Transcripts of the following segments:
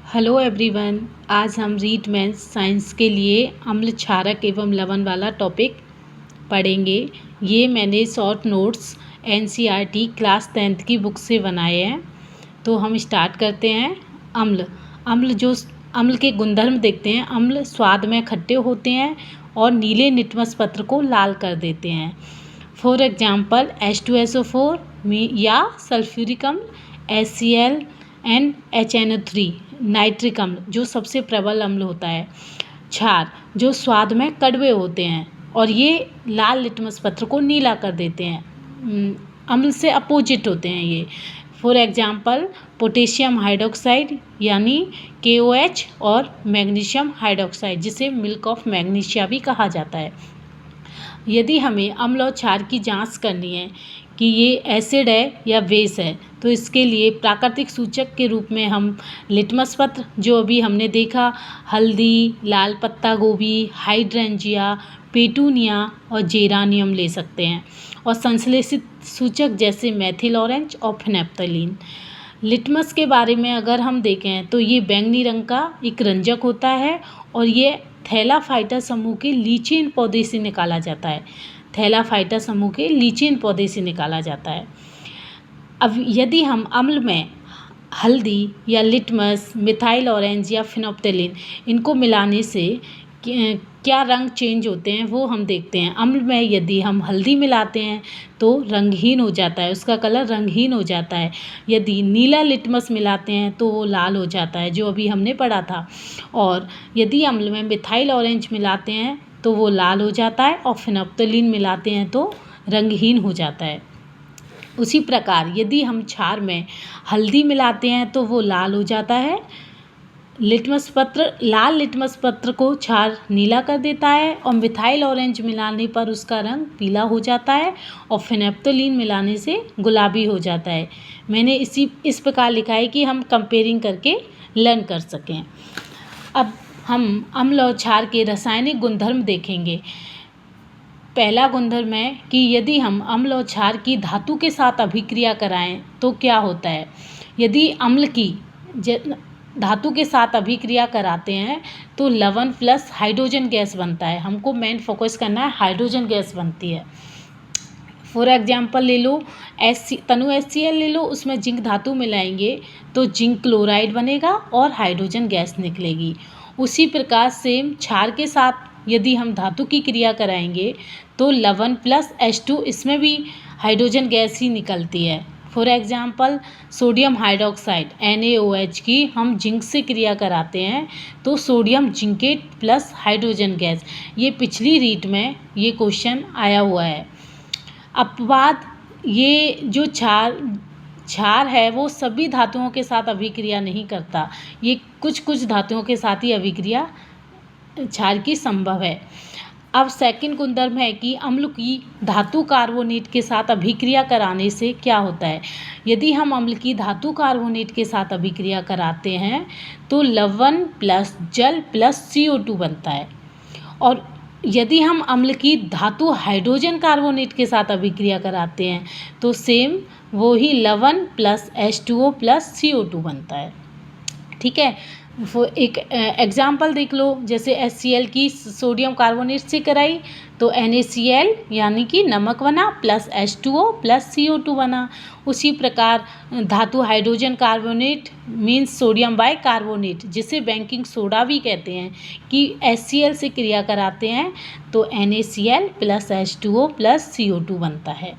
Hello everyone. आज हम read maths science के लिए अम्ल क्षारक एवं लवण वाला टॉपिक पढ़ेंगे। ये मैंने short notes NCERT class 10th की बुक से बनाए हैं। तो हम स्टार्ट करते हैं। अम्ल के गुणधर्म देखते हैं। अम्ल स्वाद में खट्टे होते हैं और नीले लिटमस पत्र को लाल कर देते हैं। फॉर एग्जाम्पल H2SO4 या सल्फ्यूरिक अम्ल, HCl एंड HNO3 नाइट्रिक अम्ल जो सबसे प्रबल अम्ल होता है। क्षार जो स्वाद में कड़वे होते हैं और ये लाल लिटमस पत्र को नीला कर देते हैं। अम्ल से अपोजिट होते हैं ये। फॉर एग्जाम्पल पोटेशियम हाइड्रोक्साइड यानी KOH और मैग्नीशियम हाइड्रोक्साइड जिसे मिल्क ऑफ मैग्नीशिया भी कहा जाता है। यदि हमें अम्ल और क्षार की जांच करनी है कि ये एसिड है या बेस है, तो इसके लिए प्राकृतिक सूचक के रूप में हम लिटमस पत्र, जो अभी हमने देखा, हल्दी, लाल पत्ता गोभी, हाइड्रेंजिया, पेटूनिया और जेरानियम ले सकते हैं। और संश्लेषित सूचक जैसे मेथिल ऑरेंज और फिनेप्थलीन। लिटमस के बारे में अगर हम देखें तो ये बैंगनी रंग का एक रंजक होता है और ये थैलाफाइटा समूह के लीचेन पौधे से निकाला जाता है। थैलाफाइटा समूह के लीचेन पौधे से निकाला जाता है। अब यदि हम अम्ल में हल्दी या लिटमस, मिथाइल ऑरेंज या फिनोप्थलीन इनको मिलाने से क्या रंग चेंज होते हैं वो हम देखते हैं। अम्ल में यदि हम हल्दी मिलाते हैं तो रंगहीन हो जाता है, उसका कलर रंगहीन हो जाता है। यदि नीला लिटमस मिलाते हैं तो वो लाल हो जाता है, जो अभी हमने पढ़ा था। और यदि अम्ल में मिथाइल ऑरेंज मिलाते हैं तो वो लाल हो जाता है और फिनोप्थलीन मिलाते हैं तो रंगहीन हो जाता है। उसी प्रकार यदि हम क्षार में हल्दी मिलाते हैं तो वो लाल हो जाता है। लाल लिटमस पत्र को क्षार नीला कर देता है और मिथाइल ऑरेंज मिलाने पर उसका रंग पीला हो जाता है और फिनेप्थलीन मिलाने से गुलाबी हो जाता है। मैंने इस प्रकार लिखा है कि हम कंपेयरिंग करके लर्न कर सकें। अब हम अम्ल और क्षार के रासायनिक गुणधर्म देखेंगे। पहला गुणधर्म है कि यदि हम अम्ल और क्षार की धातु के साथ अभिक्रिया कराएं तो क्या होता है। यदि अम्ल की धातु के साथ अभिक्रिया कराते हैं तो लवण प्लस हाइड्रोजन गैस बनता है। हमको मेन फोकस करना है, हाइड्रोजन गैस बनती है। फॉर एग्जाम्पल ले लो, तनु HCl ले लो, उसमें जिंक धातु मिलाएंगे तो जिंक क्लोराइड बनेगा और हाइड्रोजन गैस निकलेगी। उसी प्रकार सेम क्षार के साथ यदि हम धातु की क्रिया कराएंगे तो लवण प्लस H2, इसमें भी हाइड्रोजन गैस ही निकलती है। For example sodium hydroxide NaOH की हम जिंक से क्रिया कराते हैं तो sodium zincate plus hydrogen gas. ये पिछली रीट में ये क्वेश्चन आया हुआ है। अपवाद, ये जो क्षार है वो सभी धातुओं के साथ अभिक्रिया नहीं करता, ये कुछ धातुओं के साथ ही अभिक्रिया क्षार की संभव है। अब सेकंड गुणधर्म है कि अम्ल की धातु कार्बोनेट के साथ अभिक्रिया कराने से क्या होता है। यदि हम अम्ल की धातु कार्बोनेट के साथ अभिक्रिया कराते हैं तो लवण प्लस जल प्लस CO2 बनता है। और यदि हम अम्ल की धातु हाइड्रोजन कार्बोनेट के साथ अभिक्रिया कराते हैं तो सेम वो ही लवण प्लस H2O प्लस CO2 बनता है। ठीक है, वो एक एग्जाम्पल देख लो, जैसे HCl की सोडियम कार्बोनेट से कराई तो NaCl यानी कि नमक बना प्लस H2O प्लस CO2 बना। उसी प्रकार धातु hydrogen carbonate means sodium by carbonate, जिसे बेकिंग सोडा भी कहते हैं, कि HCl से क्रिया कराते हैं तो NaCl plus H2O plus CO2 बनता है।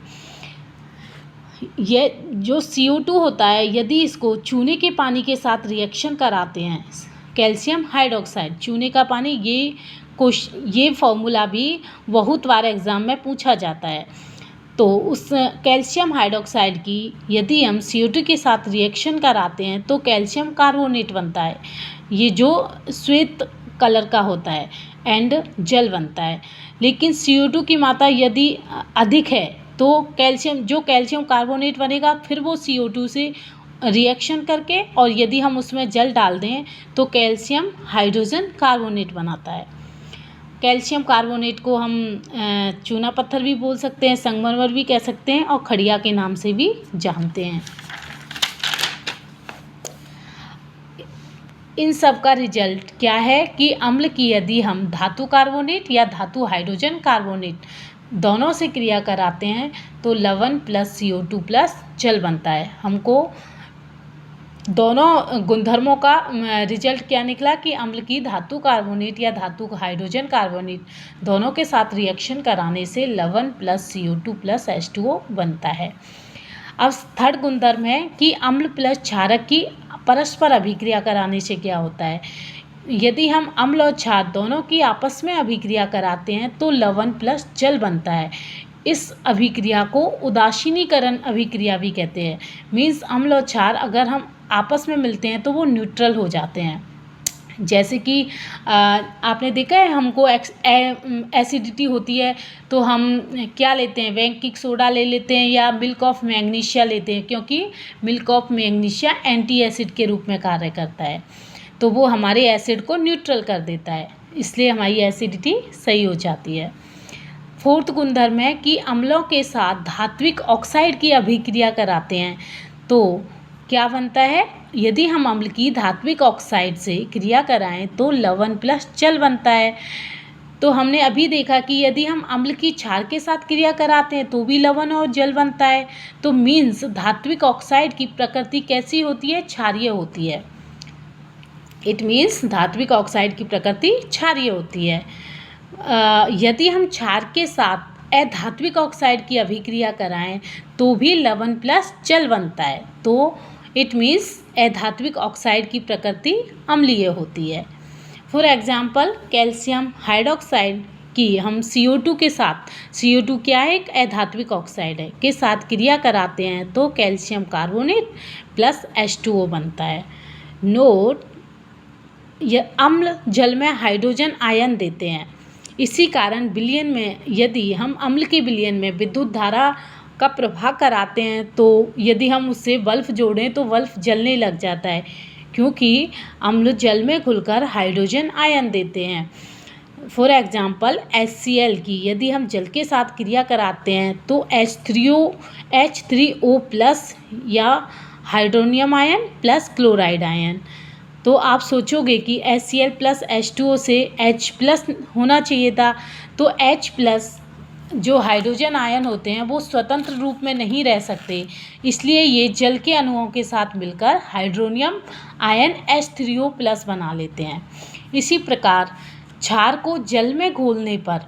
ये जो CO2 होता है, यदि इसको चूने के पानी के साथ रिएक्शन कराते हैं, कैल्शियम हाइड्रोक्साइड, चूने का पानी, ये फॉर्मूला भी बहुत बार एग्ज़ाम में पूछा जाता है। तो उस कैल्शियम हाइड्रोक्साइड की यदि हम CO2 के साथ रिएक्शन कराते हैं तो कैल्शियम कार्बोनेट बनता है, ये जो श्वेत कलर का होता है, एंड जल बनता है। लेकिन CO2 की मात्रा यदि अधिक है तो कैल्शियम कार्बोनेट बनेगा, फिर वो CO2 से रिएक्शन करके, और यदि हम उसमें जल डाल दें तो कैल्शियम हाइड्रोजन कार्बोनेट बनाता है। कैल्शियम कार्बोनेट को हम चूना पत्थर भी बोल सकते हैं, संगमरमर भी कह सकते हैं और खड़िया के नाम से भी जानते हैं। इन सब का रिजल्ट क्या है कि अम्ल की यदि हम धातु कार्बोनेट या धातु हाइड्रोजन कार्बोनेट दोनों से क्रिया कराते हैं तो लवण प्लस CO2 प्लस जल बनता है। हमको दोनों गुणधर्मों का रिजल्ट क्या निकला कि अम्ल की धातु कार्बोनेट या धातु हाइड्रोजन कार्बोनेट दोनों के साथ रिएक्शन कराने से लवण प्लस CO2 प्लस H2O बनता है। अब थर्ड गुणधर्म है कि अम्ल प्लस क्षारक की परस्पर अभिक्रिया कराने से क्या होता है। यदि हम अम्ल और क्षार दोनों की आपस में अभिक्रिया कराते हैं तो लवण प्लस जल बनता है। इस अभिक्रिया को उदासीनीकरण अभिक्रिया भी कहते हैं। मीन्स अम्ल और क्षार अगर हम आपस में मिलते हैं तो वो न्यूट्रल हो जाते हैं। जैसे कि आपने देखा है हमको एसिडिटी होती है तो हम क्या लेते हैं, वैंकिक सोडा ले लेते हैं या मिल्क ऑफ मैग्नीशिया लेते हैं, क्योंकि milk of magnesia anti acid के रूप में कार्य करता है, तो वो हमारे एसिड को न्यूट्रल कर देता है, इसलिए हमारी एसिडिटी सही हो जाती है। फोर्थ गुणधर्म है कि अम्लों के साथ धात्विक ऑक्साइड की अभिक्रिया कराते हैं तो क्या बनता है। यदि हम अम्ल की धात्विक ऑक्साइड से क्रिया कराएं तो लवण प्लस जल बनता है। तो हमने अभी देखा कि यदि हम अम्ल की क्षार के साथ क्रिया कराते हैं तो भी लवण और जल बनता है। तो मीन्स धात्विक ऑक्साइड की प्रकृति कैसी होती है, क्षारीय होती है। इट मीन्स धात्विक ऑक्साइड की प्रकृति क्षारीय होती है। यदि हम क्षार के साथ अधात्विक ऑक्साइड की अभिक्रिया कराएं तो भी लवण प्लस जल बनता है। तो इट मीन्स अधात्विक ऑक्साइड की प्रकृति अम्लीय होती है। फॉर एग्जाम्पल कैल्शियम हाइड्रोक्साइड की हम CO2 के साथ, CO2 क्या है, एक अधात्विक ऑक्साइड है, के साथ क्रिया कराते हैं तो कैल्शियम कार्बोनेट प्लस H2O बनता है। नोट, यह अम्ल जल में हाइड्रोजन आयन देते हैं, इसी कारण विलयन में यदि हम अम्ल के विलयन में विद्युत धारा का प्रवाह कराते हैं तो यदि हम उससे बल्ब जोड़ें तो बल्ब जलने लग जाता है, क्योंकि अम्ल जल में घुलकर हाइड्रोजन आयन देते हैं। फॉर एग्जाम्पल HCl की यदि हम जल के साथ क्रिया कराते हैं तो H3O प्लस या hydronium ion plus chloride ion. तो आप सोचोगे कि HCl प्लस H2O से H प्लस होना चाहिए था, तो H प्लस जो हाइड्रोजन आयन होते हैं वो स्वतंत्र रूप में नहीं रह सकते, इसलिए ये जल के अणुओं के साथ मिलकर हाइड्रोनियम आयन H3O प्लस बना लेते हैं। इसी प्रकार क्षार को जल में घोलने पर,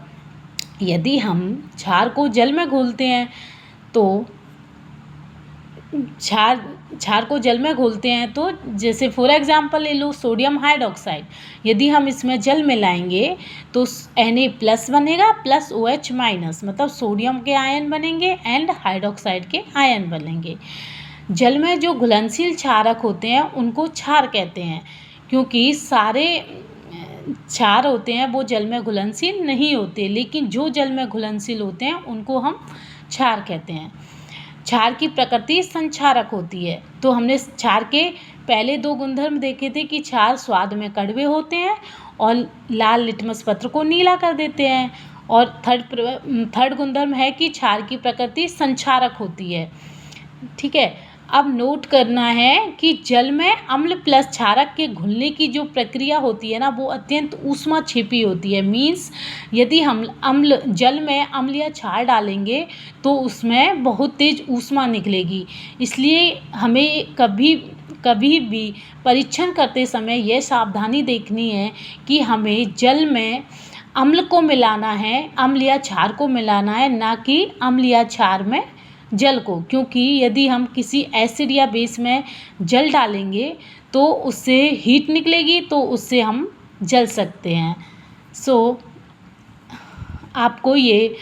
यदि हम क्षार को जल में घोलते हैं तो क्षार को जल में घोलते हैं तो जैसे फॉर एग्जांपल ले लो सोडियम हाइड्रोक्साइड, यदि हम इसमें जल मिलाएंगे तो Na प्लस बनेगा प्लस OH माइनस, मतलब सोडियम के आयन बनेंगे एंड हाइड्रोक्साइड के आयन बनेंगे। जल में जो घुलनशील क्षारक होते हैं उनको क्षार कहते हैं, क्योंकि सारे क्षार होते हैं वो जल में घुलनशील नहीं होते, लेकिन जो जल में घुलनशील होते हैं उनको हम क्षार कहते हैं। क्षार की प्रकृति संक्षारक होती है। तो हमने क्षार के पहले दो गुणधर्म देखे थे कि क्षार स्वाद में कड़वे होते हैं और लाल लिटमस पत्र को नीला कर देते हैं, और थर्ड गुणधर्म है कि क्षार की प्रकृति संक्षारक होती है। ठीक है, अब नोट करना है कि जल में अम्ल प्लस क्षारक के घुलने की जो प्रक्रिया होती है ना वो अत्यंत ऊष्मा छिपी होती है। मीन्स यदि हम जल में अम्ल या क्षार डालेंगे तो उसमें बहुत तेज ऊष्मा निकलेगी, इसलिए हमें कभी भी परीक्षण करते समय यह सावधानी देखनी है कि हमें जल में अम्ल को मिलाना है, अम्ल या क्षार को मिलाना है, ना कि अम्ल या क्षार में जल को, क्योंकि यदि हम किसी एसिड या बेस में जल डालेंगे तो उससे हीट निकलेगी तो उससे हम जल सकते हैं। सो आपको ये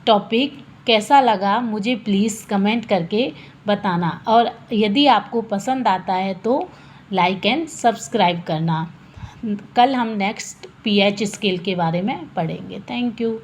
टॉपिक कैसा लगा मुझे प्लीज़ कमेंट करके बताना, और यदि आपको पसंद आता है तो लाइक एंड सब्सक्राइब करना। कल हम नेक्स्ट pH स्केल के बारे में पढ़ेंगे। Thank you.